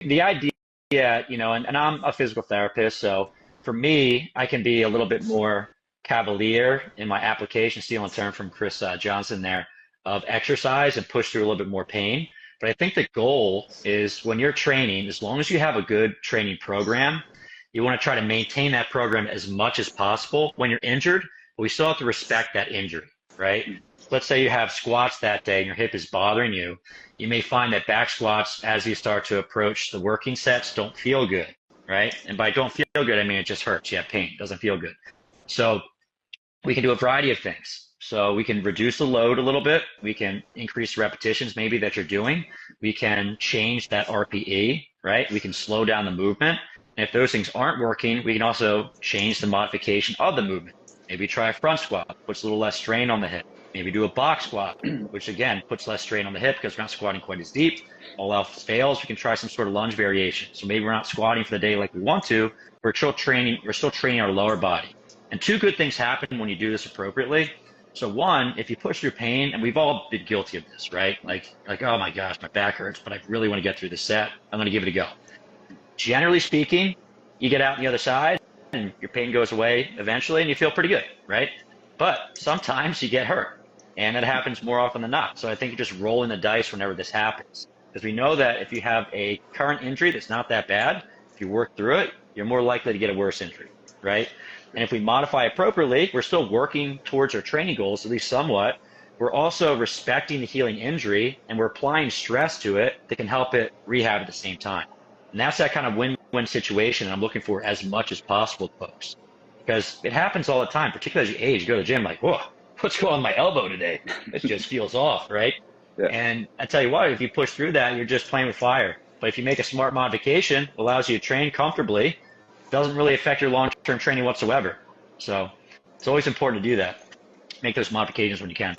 the idea, and I'm a physical therapist, so for me, I can be a little bit more cavalier in my application, stealing a term from Chris Johnson there, of exercise and push through a little bit more pain. But I think the goal is when you're training, as long as you have a good training program, you want to try to maintain that program as much as possible. When you're injured, but we still have to respect that injury, right? Let's say you have squats that day and your hip is bothering you. You may find that back squats, as you start to approach the working sets, don't feel good, right? And by don't feel good, I mean it just hurts. You have pain, it doesn't feel good. So we can do a variety of things. So we can reduce the load a little bit. We can increase repetitions maybe that you're doing. We can change that RPE, right? We can slow down the movement. And if those things aren't working, we can also change the modification of the movement. Maybe try a front squat, puts a little less strain on the hip. Maybe do a box squat, which again puts less strain on the hip because we're not squatting quite as deep. All else fails, we can try some sort of lunge variation. So maybe we're not squatting for the day like we want to. We're still training our lower body. And two good things happen when you do this appropriately. So one, if you push through pain, and we've all been guilty of this, right? Like, oh my gosh, my back hurts, but I really want to get through the set. I'm going to give it a go. Generally speaking, you get out on the other side and your pain goes away eventually and you feel pretty good, right? But sometimes you get hurt and that happens more often than not. So I think you're just rolling the dice whenever this happens. Because we know that if you have a current injury that's not that bad, if you work through it, you're more likely to get a worse injury, right? And if we modify appropriately, we're still working towards our training goals, at least somewhat. We're also respecting the healing injury and we're applying stress to it that can help it rehab at the same time. And that's that kind of win-win situation I'm looking for as much as possible, folks. Because it happens all the time, particularly as you age. You go to the gym like, whoa, what's going on with my elbow today? It just feels off, right? Yeah. And I tell you what, if you push through that, you're just playing with fire. But if you make a smart modification, allows you to train comfortably, doesn't really affect your long-term training whatsoever. So it's always important to do that. Make those modifications when you can.